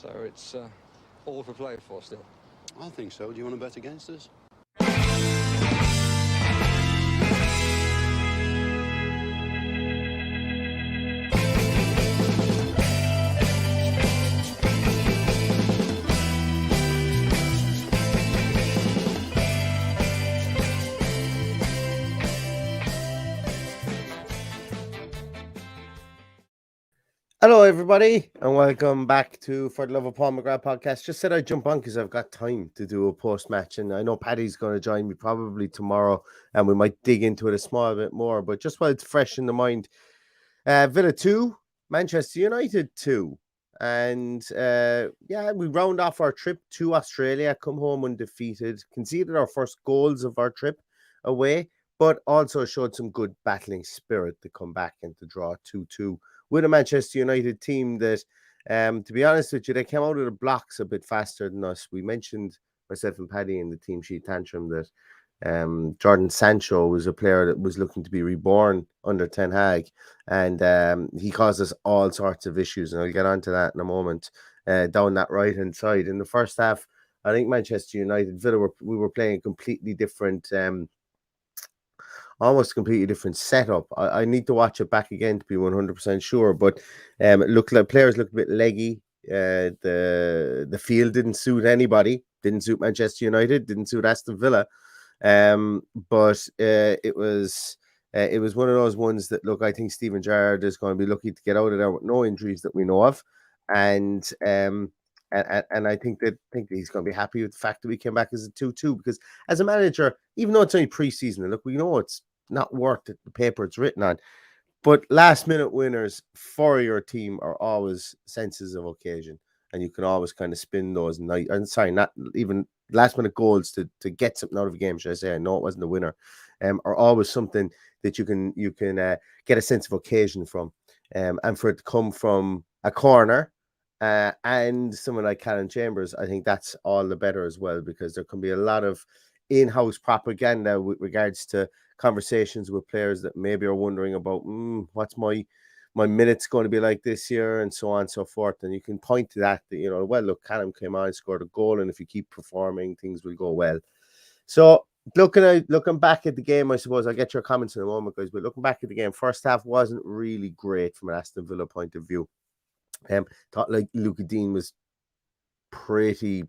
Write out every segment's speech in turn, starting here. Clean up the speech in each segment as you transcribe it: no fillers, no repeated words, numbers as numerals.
So it's all for play for still. I think so. Do you want to bet against us? Hello, everybody, and welcome back to For the Love of Paul McGrath podcast. Just said I'd jump on because I've got time to do a post-match, and I know Paddy's going to join me probably tomorrow, and we might dig into it a small bit more. But just while it's fresh in the mind, Villa 2, Manchester United 2. And, we round off our trip to Australia, come home undefeated, conceded our first goals of our trip away, but also showed some good battling spirit to come back and to draw 2-2. With a Manchester United team that, to be honest with you, they came out of the blocks a bit faster than us. We mentioned, myself and Paddy, in the team sheet tantrum that Jordan Sancho was a player that was looking to be reborn under Ten Hag, and he caused us all sorts of issues, and I'll get onto that in a moment, down that right-hand side. In the first half, I think Manchester United, Villa, we were playing a completely different almost completely different setup. I need to watch it back again to be 100% sure, but it looked like players looked a bit leggy. The field didn't suit anybody, didn't suit Manchester United, didn't suit Aston Villa. But it was one of those ones that, look, I think Steven Gerrard is going to be lucky to get out of there with no injuries that we know of, and I think that he's going to be happy with the fact that we came back as a 2-2, because as a manager, even though it's only pre-season, look, we know it's not worth the paper it's written on, but last-minute winners for your team are always senses of occasion, and you can always kind of spin those not even last-minute goals to get something out of a game, should I say. I know it wasn't a winner, are always something that you can get a sense of occasion from, and for it to come from a corner, and someone like Callum Chambers, I think that's all the better as well, because there can be a lot of in-house propaganda with regards to conversations with players that maybe are wondering about what's my minutes going to be like this year, and so on and so forth. And you can point to that, well, look, Callum came on, scored a goal, and if you keep performing, things will go well. So looking back at the game, I suppose I'll get your comments in a moment, guys, but looking back at the game, first half wasn't really great from an Aston Villa point of view. Thought like Luca Dean was pretty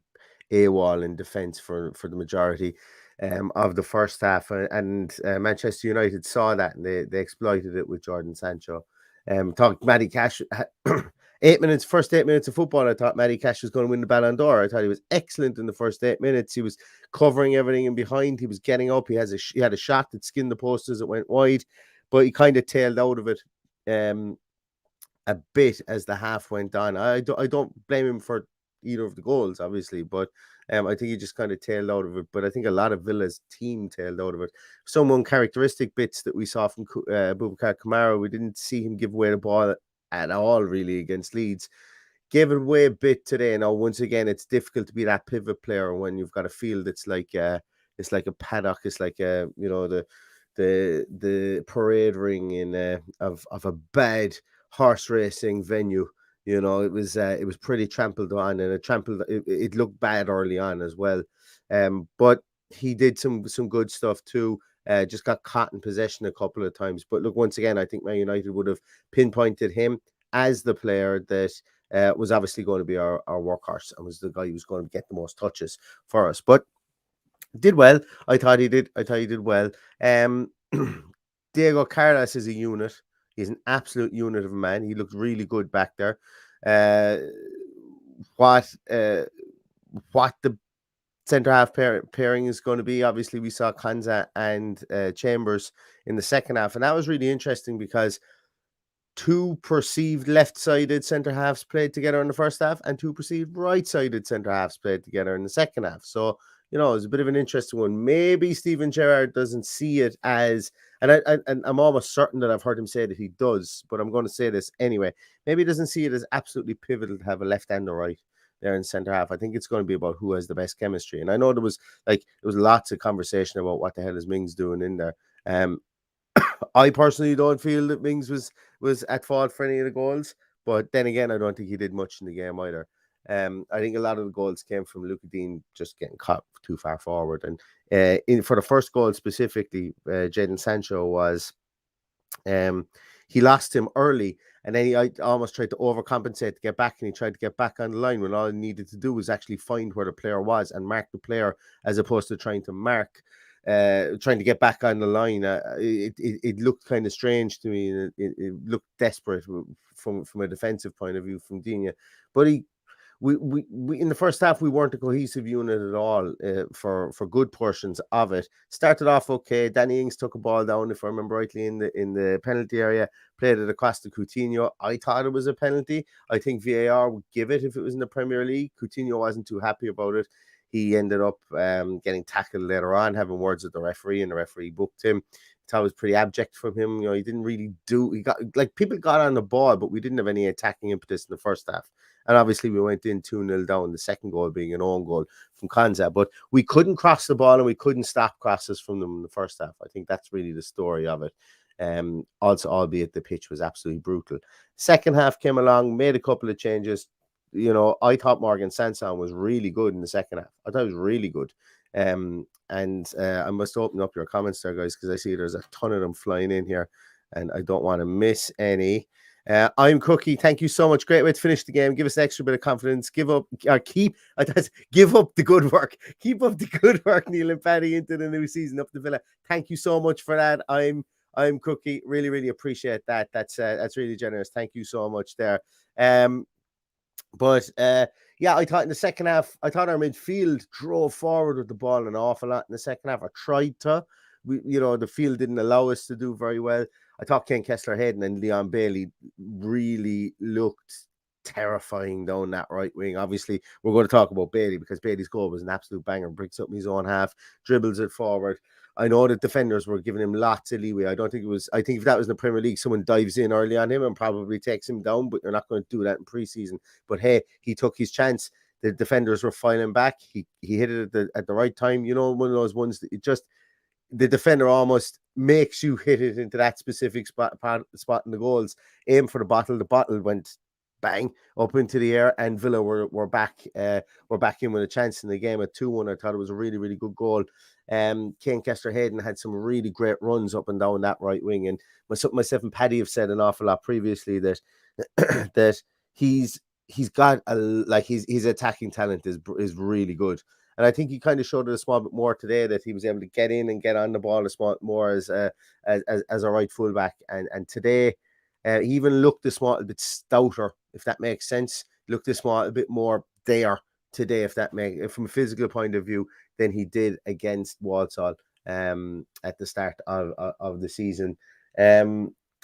AWOL in defence for the majority of the first half, and Manchester United saw that, and they exploited it with Jordan Sancho. Thought Matty Cash, first 8 minutes of football, I thought Matty Cash was going to win the Ballon d'Or. I thought he was excellent in the first 8 minutes. He was covering everything in behind. He was getting up. He had a shot that skinned the post as it went wide, but he kind of tailed out of it a bit as the half went on. I don't blame him for either of the goals, obviously, but I think he just kind of tailed out of it. But I think a lot of Villa's team tailed out of it. Some uncharacteristic bits that we saw from Boubacar Kamara, we didn't see him give away the ball at all, really, against Leeds. Gave it away a bit today. Now, once again, it's difficult to be that pivot player when you've got a field that's like a paddock. It's like the parade ring of a bad horse racing venue. It was pretty trampled on, and it looked bad early on as well. But he did some good stuff too. Just got caught in possession a couple of times. But look, once again, I think Man United would have pinpointed him as the player that was obviously going to be our workhorse, and was the guy who was going to get the most touches for us. But did well. I thought he did well. Diego Carlos is a unit. He's an absolute unit of a man. He looked really good back there. What the centre half pairing is going to be, obviously we saw Konsa and Chambers in the second half, and that was really interesting because two perceived left-sided centre halves played together in the first half, and two perceived right-sided centre halves played together in the second half. So it was a bit of an interesting one. Maybe Steven Gerrard doesn't see it as, and I'm almost certain that I've heard him say that he does, but I'm going to say this anyway. Maybe he doesn't see it as absolutely pivotal to have a left and a right there in centre half. I think it's going to be about who has the best chemistry. And I know there was lots of conversation about what the hell is Mings doing in there. I personally don't feel that Mings was at fault for any of the goals, but then again, I don't think he did much in the game either. I think a lot of the goals came from Luca Dean just getting caught too far forward. And for the first goal specifically, Jadon Sancho was he lost him early, and then he almost tried to overcompensate to get back, and he tried to get back on the line when all he needed to do was actually find where the player was and mark the player, as opposed to trying to get back on the line. It looked kind of strange to me, and it looked desperate from a defensive point of view from Digne. But we in the first half we weren't a cohesive unit at all for good portions of it. Started off okay. Danny Ings took a ball down, if I remember rightly, in the penalty area, played it across to Coutinho. I thought it was a penalty. I think VAR would give it if it was in the Premier League. Coutinho wasn't too happy about it. He ended up getting tackled later on, having words with the referee, and the referee booked him. Thought it was pretty abject from him. He didn't really people got on the ball, but we didn't have any attacking impetus in the first half. And obviously we went in 2-0 down, the second goal being an own goal from Konza. But we couldn't cross the ball, and we couldn't stop crosses from them in the first half. I think that's really the story of it. Also, albeit the pitch was absolutely brutal. Second half came along, made a couple of changes. I thought Morgan Sanson was really good in the second half. I thought it was really good. And I must open up your comments there, guys, because I see there's a ton of them flying in here, and I don't want to miss any. I'm Cookie. Thank you so much. Great way to finish the game. Give us an extra bit of confidence. Give up the good work. Keep up the good work, Neil and Paddy, into the new season up the Villa. Thank you so much for that. I'm Cookie. Really, really appreciate that. That's really generous. Thank you so much there. But I thought in the second half, our midfield drove forward with the ball an awful lot in the second half. I tried to. The field didn't allow us to do very well. I thought Ken Kessler-Hayden and Leon Bailey really looked terrifying down that right wing. Obviously, we're going to talk about Bailey because Bailey's goal was an absolute banger. Breaks up in his own half, dribbles it forward. I know that defenders were giving him lots of leeway. I think if that was in the Premier League, someone dives in early on him and probably takes him down, but you're not going to do that in pre-season. But hey, he took his chance. The defenders were filing back. He hit it at the right time. One of those ones that the defender almost makes you hit it into that specific spot in the goals. Aim for the bottle. The bottle went bang up into the air, and Villa were back in with a chance in the game at 2-1. I thought it was a really, really good goal. Kane Kester-Hayden had some really great runs up and down that right wing, and myself and Paddy have said an awful lot previously that that he's got his attacking talent is really good. And I think he kind of showed it a small bit more today, that he was able to get in and get on the ball a small more as a right fullback. And today, he even looked a small bit stouter, if that makes sense. Looked a bit more there today, from a physical point of view, than he did against Walsall at the start of the season.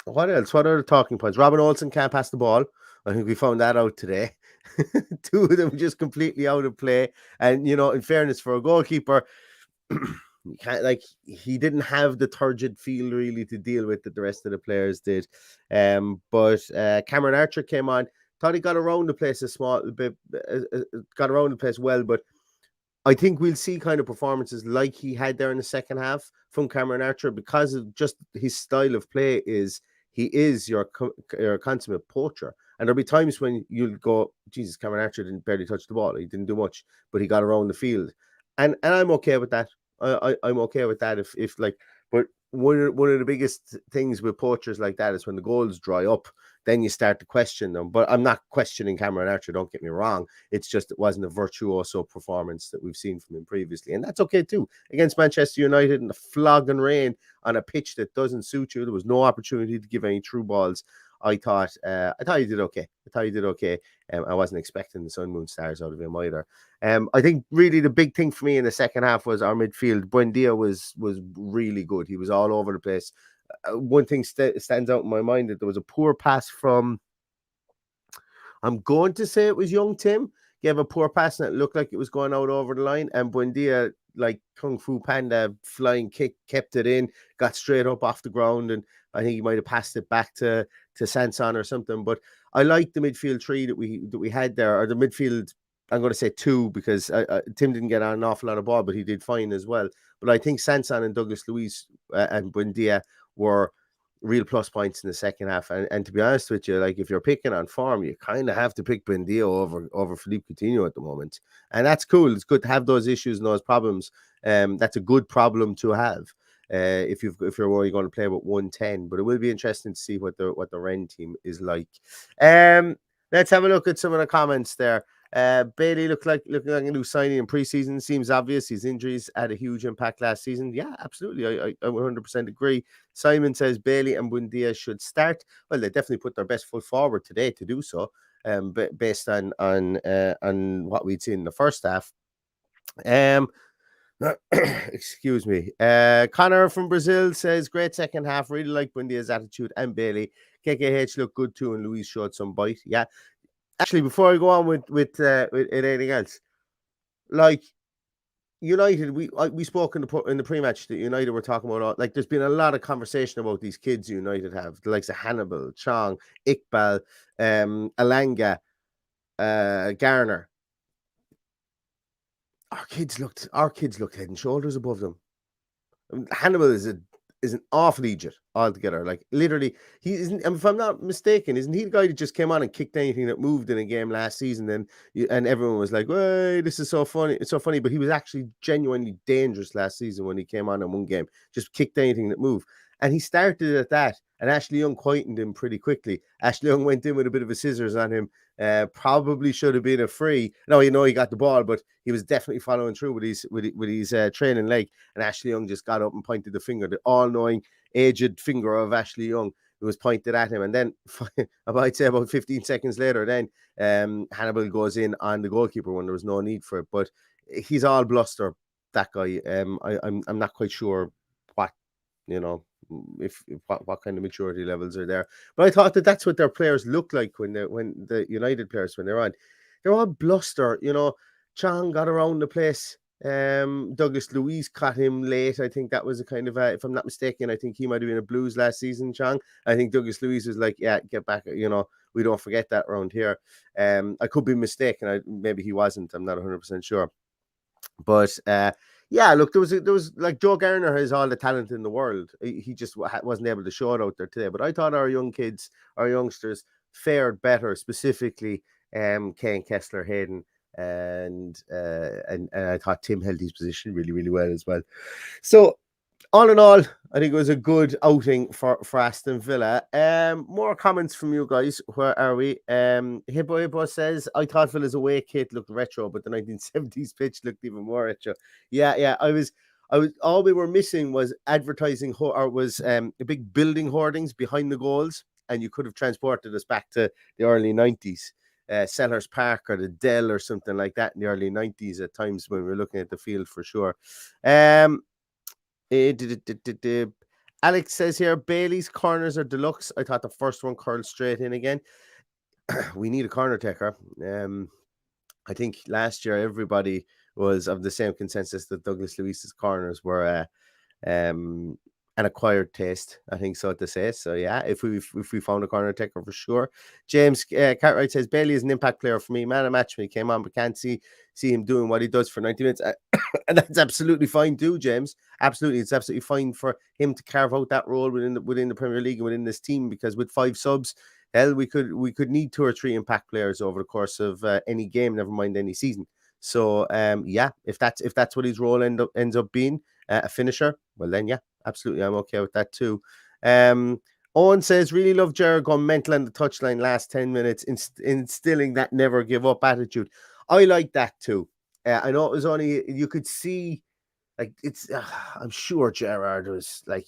What else? What are the talking points? Robin Olsen can't pass the ball. I think we found that out today. Two of them just completely out of play. And, in fairness, for a goalkeeper, he didn't have the turgid feel really to deal with that the rest of the players did. But Cameron Archer came on. Thought he got around the place a small bit, got around the place well, but I think we'll see kind of performances like he had there in the second half from Cameron Archer, because of just his style of play. He is your consummate poacher. And there'll be times when you'll go, Jesus, Cameron Archer didn't barely touch the ball. He didn't do much, but he got around the field. And I'm okay with that. I'm okay with that but one of the biggest things with poachers like that is when the goals dry up, then you start to question them. But I'm not questioning Cameron Archer, don't get me wrong. It's just it wasn't a virtuoso performance that we've seen from him previously. And that's okay too. Against Manchester United in the flogging rain on a pitch that doesn't suit you, there was no opportunity to give any true balls. I thought he did okay. I wasn't expecting the sun, moon, stars out of him either. I think really the big thing for me in the second half was our midfield. Buendia was really good. He was all over the place. One thing stands out in my mind, that there was a poor pass from, I'm going to say it was young Tim, gave a poor pass and it looked like it was going out over the line, and Buendia, like Kung Fu Panda, flying kick, kept it in, got straight up off the ground, and I think he might have passed it back to Sanson or something. But I like the midfield three that we had there, or the midfield, I'm going to say two, because Tim didn't get on an awful lot of ball, but he did fine as well. But I think Sanson and Douglas Luiz and Buendia were real plus points in the second half. And to be honest with you, like if you're picking on form, you kind of have to pick Buendia over Philippe Coutinho at the moment. And that's cool. It's good to have those issues and those problems. That's a good problem to have. If you're only going to play with 110, but it will be interesting to see what the Rennes team is like. Let's have a look at some of the comments there. Bailey looking like a new signing in preseason. Seems obvious. His injuries had a huge impact last season. Yeah, absolutely. I 100% agree. Simon says Bailey and Buendia should start. Well, they definitely put their best foot forward today to do so. Based on what we'd seen in the first half. Excuse me. Connor from Brazil says great second half. Really like Buendia's attitude and Bailey. KKH looked good too, and Luis showed some bite. Yeah. Actually, before I go on with anything else, like United, we spoke in the pre-match that United were talking about. Like, there's been a lot of conversation about these kids United have, the likes of Hannibal, Chong, Iqbal, Alanga, Garner. Our kids looked head and shoulders above them. Hannibal is an awful idiot altogether. Like, literally, he isn't. If I'm not mistaken, isn't he the guy that just came on and kicked anything that moved in a game last season? And everyone was like, "Hey, this is so funny! It's so funny." But he was actually genuinely dangerous last season when he came on in one game. Just kicked anything that moved. And he started at that, and Ashley Young quietened him pretty quickly. Ashley Young went in with a bit of a scissors on him. Probably should have been a free. No, he got the ball, but he was definitely following through with his training leg. And Ashley Young just got up and pointed the finger, the all-knowing, aged finger of Ashley Young. It was pointed at him. And then, I'd say about 15 seconds later, then Hannibal goes in on the goalkeeper when there was no need for it. But he's all bluster, that guy. I'm not quite sure what, what kind of maturity levels are there. But I thought that's what their players look like when the United players, when they're all bluster. Chong got around the place. Douglas Luiz caught him late. I think that was a kind of if I'm not mistaken, I think he might have been a Blues last season, Chong. I think Douglas Luiz was like, yeah, get back, we don't forget that around here. I could be mistaken. Maybe he wasn't. I'm not 100% sure. But yeah, look, there was like Joe Garner has all the talent in the world. He just wasn't able to show it out there today. But I thought our youngsters fared better, specifically Kane, Kessler, Hayden, and I thought Tim held his position really, really well as well. So all in all, I think it was a good outing for Aston Villa. More comments from you guys. Where are we? Hippo says, I thought Villa's away kit looked retro, but the 1970s pitch looked even more retro. Yeah. I was all we were missing was advertising a big building hoardings behind the goals, and you could have transported us back to the early 90s. Sellers Park or the Dell or something like that in the early 90s at times when we were looking at the field for sure. Alex says here, Bailey's corners are deluxe. I thought the first one curled straight in again. We need a corner taker. I think last year everybody was of the same consensus that Douglas Luiz's corners were an acquired taste, I think so to say. So yeah, if we found a corner taker for sure. James Cartwright says Bailey is an impact player for me. Man of match when he came on, but can't see him doing what he does for 90 minutes. And that's absolutely fine too, James. Absolutely, it's absolutely fine for him to carve out that role within the Premier League and within this team, because with 5 subs, hell, we could need 2 or 3 impact players over the course of any game, never mind any season. So yeah, if that's what his role ends up being, a finisher, well then yeah, absolutely, I'm okay with that too. Owen says, really love Gerrard going mental on the touchline last 10 minutes, instilling that never give up attitude. I like that too. I know it was only, you could see, like, it's, I'm sure Gerrard was like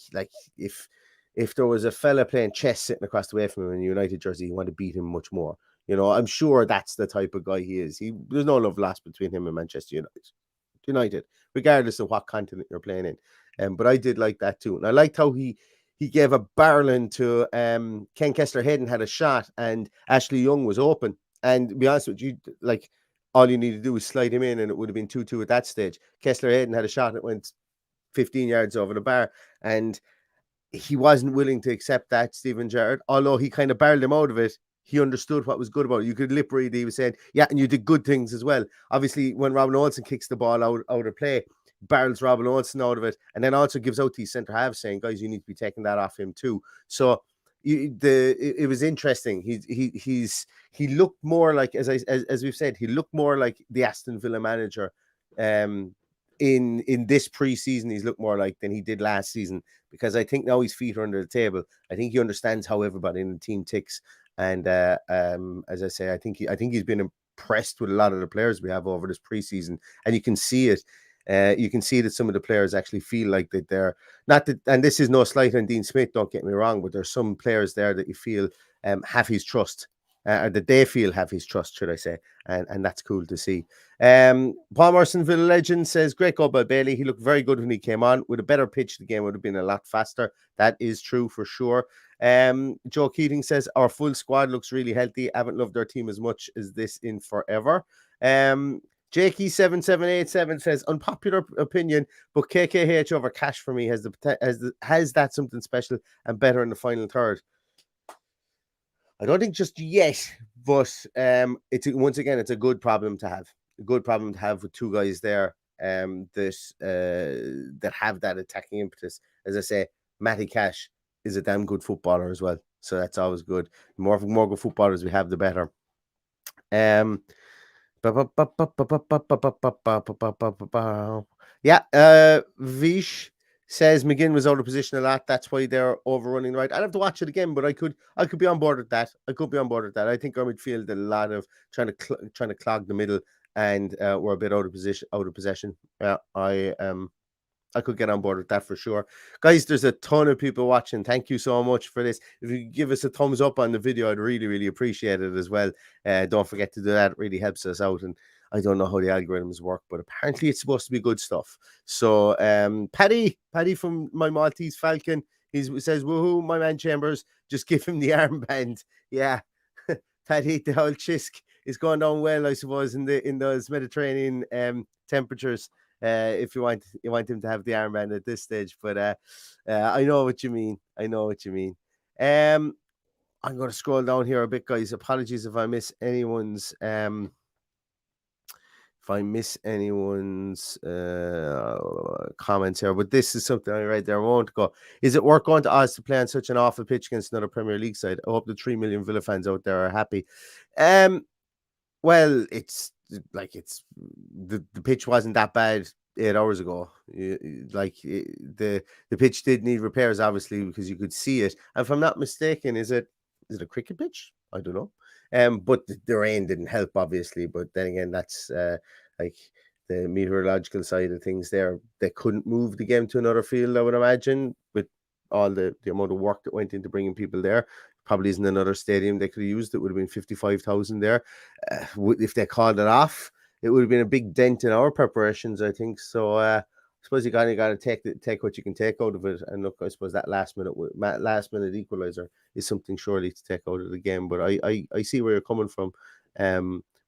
if there was a fella playing chess sitting across the way from him in a United jersey, he wanted to beat him much more. I'm sure that's the type of guy he is. There's no love lost between him and Manchester United, regardless of what continent you're playing in. But I did like that too. And I liked how he gave a barreling to Ken Kessler-Hayden had a shot and Ashley Young was open. And to be honest with you, like, all you need to do is slide him in and it would have been 2-2 at that stage. Kessler-Hayden had a shot that went 15 yards over the bar, and he wasn't willing to accept that, Steven Gerrard, although he kind of barreled him out of it. He understood what was good about it. You could lip read. He was saying, yeah, and you did good things as well. Obviously, when Robin Olsen kicks the ball out of play, barrels Robin Olsen out of it, and then also gives out these centre halves saying, "Guys, you need to be taking that off him too." So it was interesting. He looked more like, as we've said, he looked more like the Aston Villa manager. In this preseason, he's looked more like than he did last season, because I think now his feet are under the table. I think he understands how everybody in the team ticks, and as I say, I think he's been impressed with a lot of the players we have over this preseason, and you can see it. You can see that some of the players actually feel like that they're not that, and this is no slight on Dean Smith, don't get me wrong, but there's some players there that you feel have his trust, or that they feel have his trust, should I say, and that's cool to see. Paul Merson, Villa legend, says, great goal by Bailey. He looked very good when he came on. With a better pitch, the game would have been a lot faster. That is true for sure. Joe Keating says, our full squad looks really healthy. Haven't loved our team as much as this in forever. Jakey7787 says, unpopular opinion, but KKH over Cash for me has that something special and better in the final third. I don't think just yet, but once again, it's a good problem to have. A good problem to have with two guys there that have that attacking impetus. As I say, Matty Cash is a damn good footballer as well, so that's always good. The more good footballers we have, the better. Vish says McGinn was out of position a lot. That's why they're overrunning right. I'd have to watch it again, but I could be on board with that. I think our midfield did a lot of trying to clog the middle, and we're a bit out of possession. I could get on board with that for sure. Guys, there's a ton of people watching. Thank you so much for this. If you give us a thumbs up on the video, I'd really, really appreciate it as well. Don't forget to do that. It really helps us out. And I don't know how the algorithms work, but apparently it's supposed to be good stuff. So Paddy from my Maltese Falcon, he says, woohoo, my man Chambers, just give him the armband. Yeah, Paddy, the whole chisk is going down well, I suppose, in those Mediterranean temperatures. If you want him to have the armband at this stage, but I know what you mean. I'm going to scroll down here a bit, guys. Apologies if I miss anyone's comments here, but this is something I read there a moment ago. Is it worth going to Oz to play on such an awful pitch against another Premier League side? I hope the 3 million Villa fans out there are happy. Well, it's the pitch wasn't that bad 8 hours ago. The pitch did need repairs, obviously, because you could see it. And if I'm not mistaken, is it a cricket pitch? I don't know. But the rain didn't help, obviously. But then again, that's like the meteorological side of things there. They couldn't move the game to another field, I would imagine, with all the amount of work that went into bringing people there. Probably isn't another stadium they could have used. It would have been 55,000 there. If they called it off, it would have been a big dent in our preparations, I think. So I suppose you got to take what you can take out of it. And look, I suppose that last minute equalizer is something surely to take out of the game. But I see where you're coming from.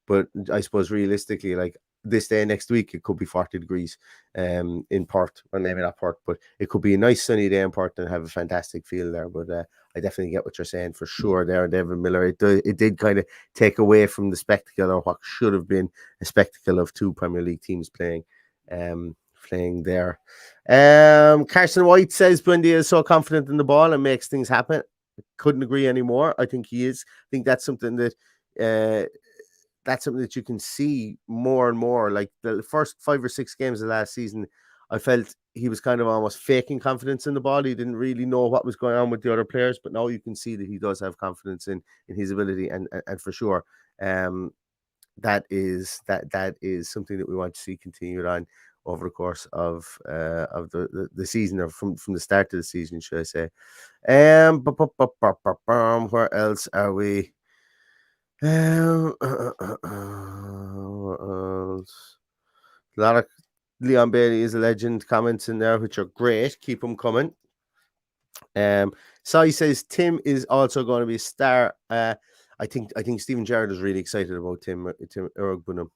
But I suppose realistically, like this day next week, it could be 40 degrees in Perth, or maybe not Perth, but it could be a nice sunny day in Perth and have a fantastic feel there. But I definitely get what you're saying for sure there, David Miller. It did kind of take away from the spectacle, or what should have been a spectacle of two Premier League teams playing there. Carson White says Buendia is so confident in the ball and makes things happen. Couldn't agree anymore. I think he is. I think that's something that you can see more and more. Like the first 5 or 6 games of last season, I felt he was kind of almost faking confidence in the ball. He didn't really know what was going on with the other players, but now you can see that he does have confidence in his ability, and for sure, that is something that we want to see continued on over the course of the season, or from the start of the season, should I say. Where else are we? A lot of Leon Bailey is a legend comments in there, which are great. Keep them coming. Sai says Tim is also going to be a star. I think Stephen Gerrard is really excited about Tim Eric Bunham.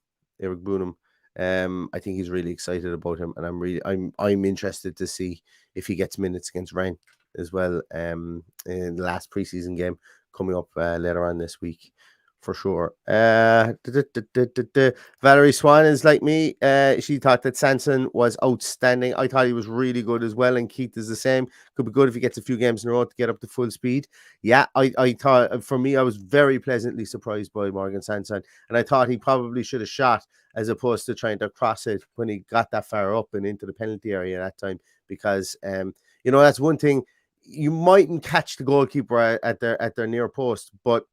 I think he's really excited about him, and I'm interested to see if he gets minutes against Rennes as well in the last preseason game coming up later on this week. for sure. Valerie Swan is like me. She thought that Sanson was outstanding. I thought he was really good as well, and Keith is the same. Could be good if he gets a few games in a row to get up to full speed. Yeah, I thought, for me, I was very pleasantly surprised by Morgan Sanson, and I thought he probably should have shot as opposed to trying to cross it when he got that far up and into the penalty area that time, because that's one thing. You mightn't catch the goalkeeper at their near post, but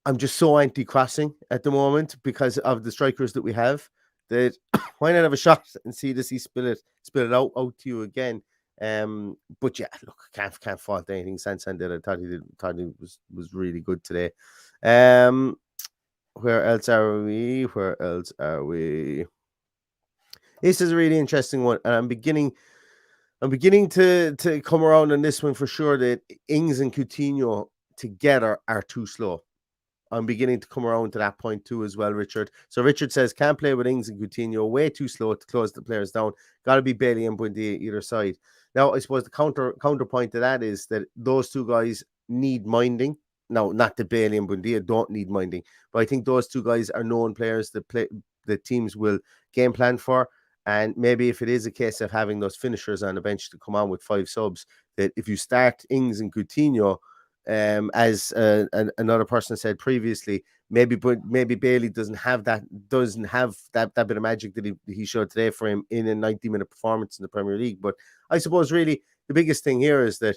I'm just so anti-crossing at the moment because of the strikers that we have, that why not have a shot and see does he spill it out to you again. But yeah, look, can't fault anything Sanson did. I thought he was really good today. Where else are we? This is a really interesting one, and I'm beginning to come around on this one for sure, that Ings and Coutinho together are too slow. I'm beginning to come around to that point too as well, Richard. So Richard says, can't play with Ings and Coutinho, way too slow to close the players down. Got to be Bailey and Buendia either side. Now, I suppose the counterpoint to that is that those two guys need minding. Now, not that Bailey and Buendia don't need minding, but I think those two guys are known players that teams will game plan for. And maybe if it is a case of having those finishers on the bench to come on with 5 subs, that if you start Ings and Coutinho, as another person said previously, maybe Bailey doesn't have that bit of magic that he showed today for him in a 90-minute performance in the Premier League. But I suppose really the biggest thing here is that,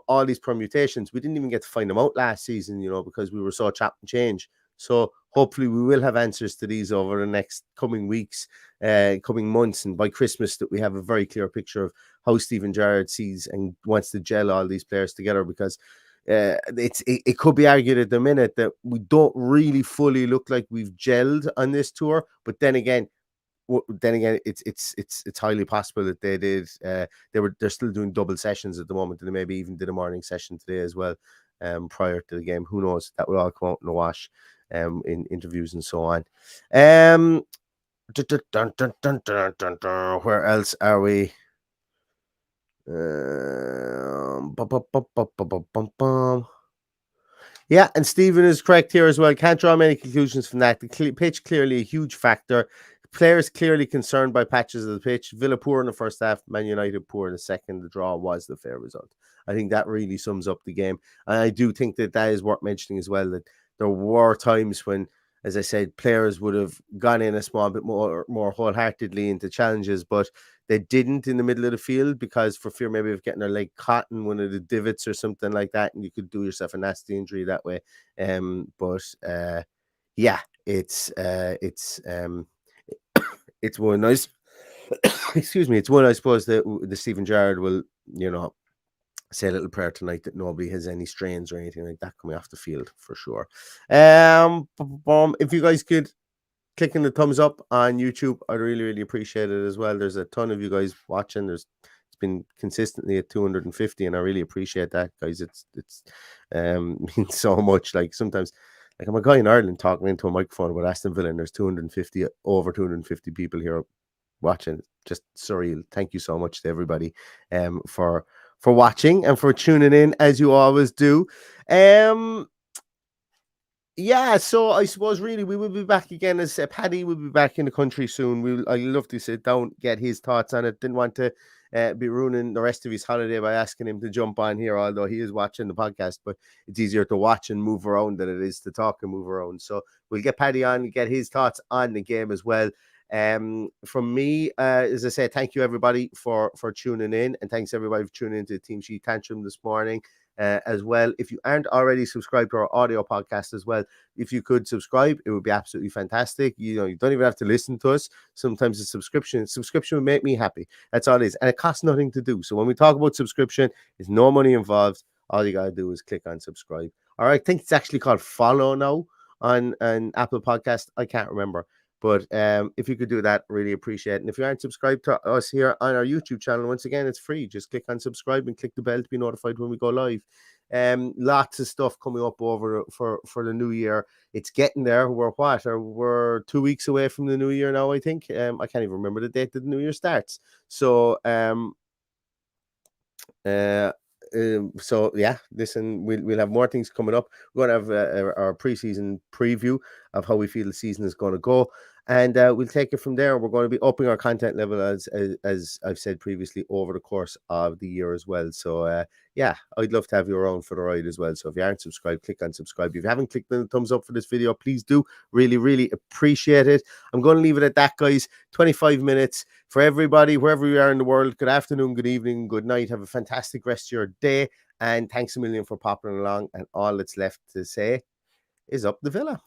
all these permutations, we didn't even get to find them out last season, because we were so chop and change. So hopefully we will have answers to these over the next coming weeks, coming months, and by Christmas that we have a very clear picture of how Steven Gerrard sees and wants to gel all these players together, because it could be argued at the minute that we don't really fully look like we've gelled on this tour, but then again, it's highly possible that they did. They're still doing double sessions at the moment, and they maybe even did a morning session today as well, prior to the game. Who knows? That will all come out in the wash, in interviews and so on. Where else are we? Yeah, and Stephen is correct here as well. Can't draw many conclusions from that. The pitch clearly a huge factor. Players clearly concerned by patches of the pitch. Villa poor in the first half, Man United poor in the second. The draw was the fair result. I think that really sums up the game. And I do think that is worth mentioning as well, that there were times when, as I said, players would have gone in a small bit more wholeheartedly into challenges, but they didn't in the middle of the field because for fear maybe of getting their leg caught in one of the divots or something like that, and you could do yourself a nasty injury that way. Yeah, it's one nice. Excuse me, it's one I suppose that the Steven Gerrard will, say a little prayer tonight that nobody has any strains or anything like that coming off the field for sure. If you guys could clicking the thumbs up on YouTube, I'd really, really appreciate it as well. There's a ton of you guys watching. It's been consistently at 250, and I really appreciate that, guys. It's means so much. Like sometimes, like I'm a guy in Ireland talking into a microphone about Aston Villa, and there's over 250 people here watching. Just surreal. Thank you so much to everybody for watching and for tuning in as you always do. Yeah, so I suppose really we will be back again, as Paddy will be back in the country soon. I'd love to sit down, get his thoughts on it. Didn't want to be ruining the rest of his holiday by asking him to jump on here, although he is watching the podcast, but it's easier to watch and move around than it is to talk and move around. So we'll get Paddy on and get his thoughts on the game as well. From me, as I said, thank you everybody for tuning in, and thanks everybody for tuning into Team Sheet Tantrum this morning. As well, if you aren't already subscribed to our audio podcast as well, if you could subscribe, it would be absolutely fantastic. You don't even have to listen to us. Sometimes a subscription would make me happy. That's all it is, and it costs nothing to do. So when we talk about subscription, there's no money involved. All you gotta do is click on subscribe. All right, I think it's actually called follow now on an Apple Podcast. I can't remember. But if you could do that, really appreciate it. And if you aren't subscribed to us here on our YouTube channel, once again, it's free. Just click on subscribe and click the bell to be notified when we go live. Lots of stuff coming up over for the new year. It's getting there. We're 2 weeks away from the new year now, I think. I can't even remember the date that the new year starts. So So yeah, listen, we'll have more things coming up. We're going to have our preseason preview of how we feel the season is going to go, and we'll take it from there. We're going to be upping our content level as I've said previously over the course of the year as well. So yeah, I'd love to have you around for the ride as well. So if you aren't subscribed, click on subscribe. If you haven't clicked on the thumbs up for this video, please do. Really, really appreciate it. I'm going to leave it at that, guys. 25 minutes for everybody, wherever you are in the world. Good afternoon, good evening, good night. Have a fantastic rest of your day. And thanks a million for popping along. And all that's left to say is up the villa.